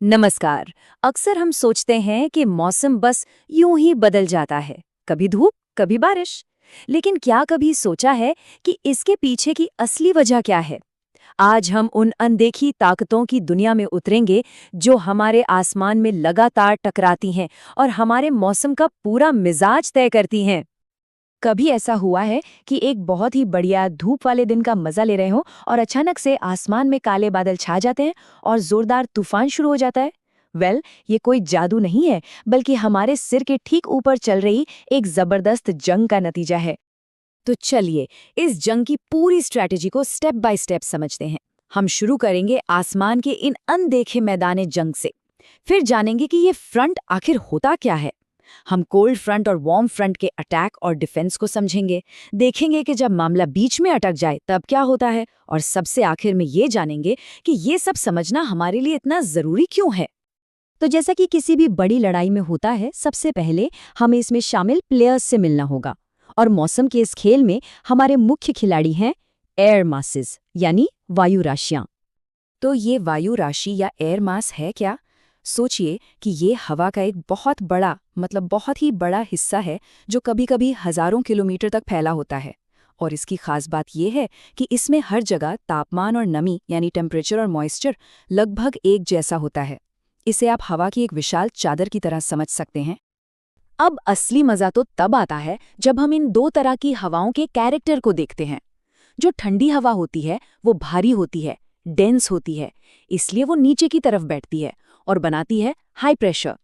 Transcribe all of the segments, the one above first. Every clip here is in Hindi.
नमस्कार। अक्सर हम सोचते हैं कि मौसम बस यूं ही बदल जाता है, कभी धूप कभी बारिश। लेकिन क्या कभी सोचा है कि इसके पीछे की असली वजह क्या है? आज हम उन अनदेखी ताकतों की दुनिया में उतरेंगे जो हमारे आसमान में लगातार टकराती हैं और हमारे मौसम का पूरा मिजाज तय करती हैं। कभी ऐसा हुआ है कि एक बहुत ही बढ़िया धूप वाले दिन का मजा ले रहे हो और अचानक से आसमान में काले बादल छा जाते हैं और जोरदार तूफान शुरू हो जाता है। ये कोई जादू नहीं है, बल्कि हमारे सिर के ठीक ऊपर चल रही एक जबरदस्त जंग का नतीजा है। तो चलिए इस जंग की पूरी स्ट्रैटेजी को स्टेप बाय स्टेप समझते हैं। हम शुरू करेंगे आसमान के इन अनदेखे मैदाने जंग से। फिर जानेंगे कि ये फ्रंट आखिर होता क्या है। हम कोल्ड फ्रंट और वार्म फ्रंट के अटैक और डिफेंस को समझेंगे, देखेंगे कि जब मामला बीच में अटक जाए तब क्या होता है, और सबसे आखिर में ये जानेंगे कि ये सब समझना हमारे लिए इतना जरूरी क्यों है। तो जैसा कि किसी भी बड़ी लड़ाई में होता है, सबसे पहले हमें इसमें शामिल प्लेयर्स से मिलना होगा। और मौसम के इस खेल में हमारे मुख्य खिलाड़ी हैं एयर मासेस, यानी वायु राशियां। तो ये वायु राशि या एयर मास है क्या? सोचिए कि ये हवा का एक बहुत ही बड़ा हिस्सा है जो कभी-कभी हजारों किलोमीटर तक फैला होता है। और इसकी खास बात यह है कि इसमें हर जगह तापमान और नमी यानी टेम्परेचर और मॉइस्चर लगभग एक जैसा होता है। इसे आप हवा की एक विशाल चादर की तरह समझ सकते हैं। अब असली मजा तो तब आता है जब हम इन दो तरह की हवाओं के कैरेक्टर को देखते हैं। जो ठंडी हवा होती है वो भारी होती है, डेंस होती है, इसलिए वो नीचे की तरफ बैठती है और बनाती है हाई प्रेशर।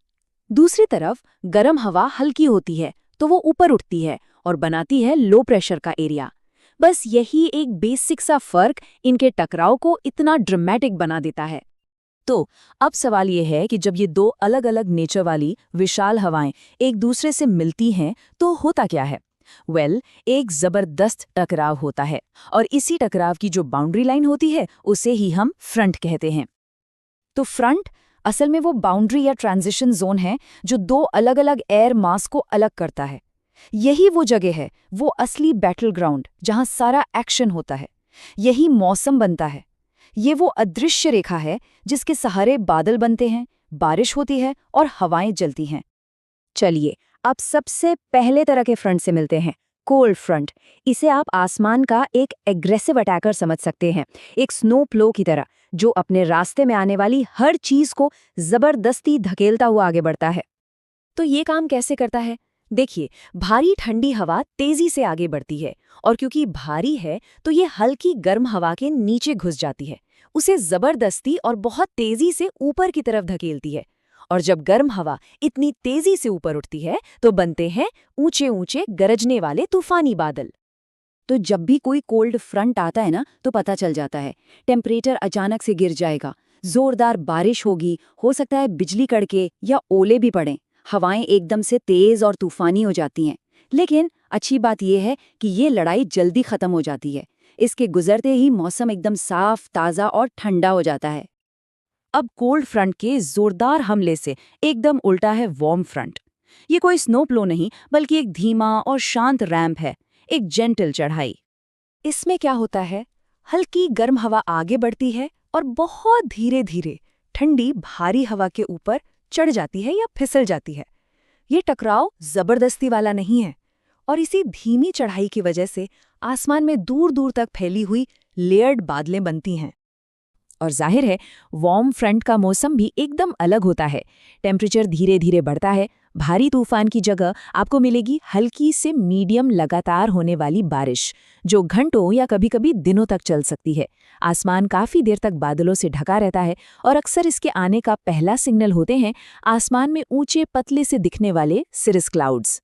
दूसरी तरफ गर्म हवा हल्की होती है, तो वो ऊपर उठती है और बनाती है लो प्रेशर का एरिया। बस यही एक बेसिक सा फर्क इनके टकराव को इतना ड्रामेटिक बना देता है। तो अब सवाल ये है कि जब ये दो अलग अलग नेचर वाली विशाल हवाएं एक दूसरे से मिलती हैं तो होता क्या है? एक जबरदस्त टकराव होता है, और इसी टकराव की जो बाउंड्री लाइन होती है उसे ही हम फ्रंट कहते हैं। तो फ्रंट असल में वो बाउंड्री या ट्रांजिशन जोन है जो दो अलग अलग एयर मास को अलग करता है। यही वो जगह है, वो असली बैटल ग्राउंड जहां सारा एक्शन होता है, यही मौसम बनता है। ये वो अदृश्य रेखा है जिसके सहारे बादल बनते हैं, बारिश होती है और हवाएं जलती हैं। चलिए अब सबसे पहले तरह के फ्रंट से मिलते हैं, कोल्ड फ्रंट। इसे आप आसमान का एक एग्रेसिव अटैकर समझ सकते हैं, एक स्नो प्लो की तरह जो अपने रास्ते में आने वाली हर चीज को जबरदस्ती धकेलता हुआ आगे बढ़ता है। तो ये काम कैसे करता है? देखिए, भारी ठंडी हवा तेजी से आगे बढ़ती है, और क्योंकि भारी है तो ये हल्की गर्म हवा के नीचे घुस जाती है, उसे जबरदस्ती और बहुत तेजी से ऊपर की तरफ धकेलती है। और जब गर्म हवा इतनी तेजी से ऊपर उठती है तो बनते हैं ऊंचे ऊंचे गरजने वाले तूफानी बादल। तो जब भी कोई कोल्ड फ्रंट आता है ना, तो पता चल जाता है टेम्परेचर अचानक से गिर जाएगा, जोरदार बारिश होगी, हो सकता है बिजली कड़के या ओले भी पड़ें, हवाएं एकदम से तेज और तूफानी हो जाती हैं। लेकिन अच्छी बात यह है कि ये लड़ाई जल्दी खत्म हो जाती है। इसके गुजरते ही मौसम एकदम साफ, ताज़ा और ठंडा हो जाता है। अब कोल्ड फ्रंट के जोरदार हमले से एकदम उल्टा है वार्म फ्रंट। ये कोई स्नो प्लो नहीं, बल्कि एक धीमा और शांत रैंप है, एक जेंटल चढ़ाई। इसमें क्या होता है, हल्की गर्म हवा आगे बढ़ती है और बहुत धीरे धीरे ठंडी भारी हवा के ऊपर चढ़ जाती है या फिसल जाती है। ये टकराव जबरदस्ती वाला नहीं है, और इसी धीमी चढ़ाई की वजह से आसमान में दूर दूर तक फैली हुई लेयर्ड बादलें बनती हैं। और जाहिर है वार्म फ्रंट का मौसम भी एकदम अलग होता है। टेम्परेचर धीरे धीरे बढ़ता है, भारी तूफान की जगह आपको मिलेगी हल्की से मीडियम लगातार होने वाली बारिश, जो घंटों या कभी-कभी दिनों तक चल सकती है। आसमान काफी देर तक बादलों से ढका रहता है, और अक्सर इसके आने का पहला सिग्नल होते हैं आसमान में ऊंचे पतले से दिखने वाले सिरस क्लाउड्स।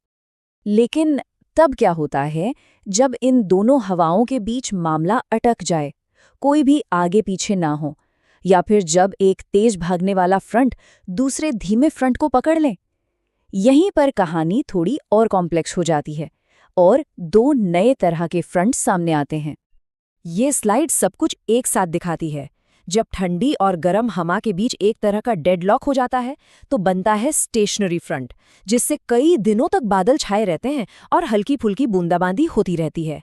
लेकिन तब क्या होता है जब इन दोनों हवाओं के बीच मामला अटक जाए, कोई भी आगे पीछे ना हो, या फिर जब एक तेज भागने वाला फ्रंट दूसरे धीमे फ्रंट को पकड़ ले। यहीं पर कहानी थोड़ी और कॉम्प्लेक्स हो जाती है और दो नए तरह के फ्रंट सामने आते हैं। ये स्लाइड सब कुछ एक साथ दिखाती है। जब ठंडी और गर्म हवा के बीच एक तरह का डेडलॉक हो जाता है तो बनता है स्टेशनरी फ्रंट, जिससे कई दिनों तक बादल छाए रहते हैं और हल्की फुल्की बूंदाबांदी होती रहती है।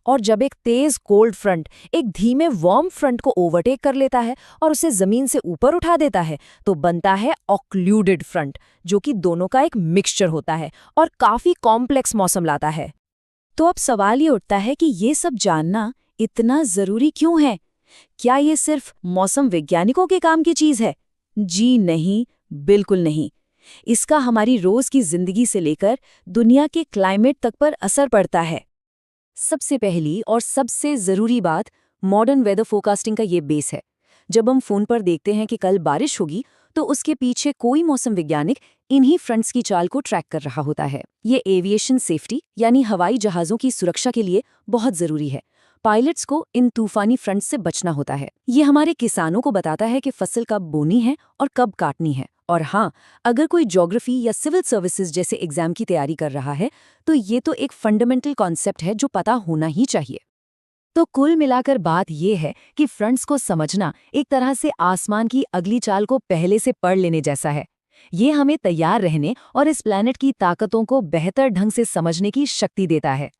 और जब एक तेज कोल्ड फ्रंट एक धीमे वार्म फ्रंट को ओवरटेक कर लेता है और उसे जमीन से ऊपर उठा देता है तो बनता है ऑक्लूडेड फ्रंट, जो कि दोनों का एक मिक्सचर होता है और काफी कॉम्प्लेक्स मौसम लाता है। तो अब सवाल ये उठता है कि ये सब जानना इतना जरूरी क्यों है? क्या ये सिर्फ मौसम वैज्ञानिकों के काम की चीज है? जी नहीं, बिल्कुल नहीं। इसका हमारी रोज की जिंदगी से लेकर दुनिया के क्लाइमेट तक पर असर पड़ता है। सबसे पहली और सबसे जरूरी बात, मॉडर्न वेदर फोरकास्टिंग का ये बेस है। जब हम फोन पर देखते हैं कि कल बारिश होगी, तो उसके पीछे कोई मौसम वैज्ञानिक इन्हीं फ्रंट्स की चाल को ट्रैक कर रहा होता है। ये एविएशन सेफ्टी यानी हवाई जहाज़ों की सुरक्षा के लिए बहुत ज़रूरी है। पायलट्स को इन तूफानी फ्रंट से बचना होता है। ये हमारे किसानों को बताता है कि फसल कब बोनी है और कब काटनी है। और हाँ, अगर कोई ज्योग्राफी या सिविल सर्विसेज जैसे एग्जाम की तैयारी कर रहा है, तो ये तो एक फंडामेंटल कॉन्सेप्ट है जो पता होना ही चाहिए। तो कुल मिलाकर बात यह है कि फ्रंट्स को समझना एक तरह से आसमान की अगली चाल को पहले से पढ़ लेने जैसा है। ये हमें तैयार रहने और इस प्लैनेट की ताकतों को बेहतर ढंग से समझने की शक्ति देता है।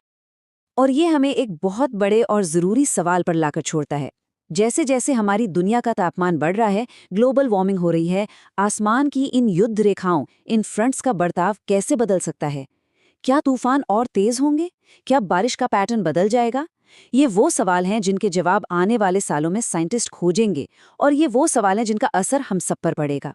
और ये हमें एक बहुत बड़े और ज़रूरी सवाल पर लाकर छोड़ता है। जैसे जैसे हमारी दुनिया का तापमान बढ़ रहा है, ग्लोबल वार्मिंग हो रही है, आसमान की इन युद्ध रेखाओं, इन फ्रंट्स का बर्ताव कैसे बदल सकता है? क्या तूफान और तेज होंगे? क्या बारिश का पैटर्न बदल जाएगा? ये वो सवाल हैं जिनके जवाब आने वाले सालों में साइंटिस्ट खोजेंगे, और ये वो सवाल हैं जिनका असर हम सब पर पड़ेगा।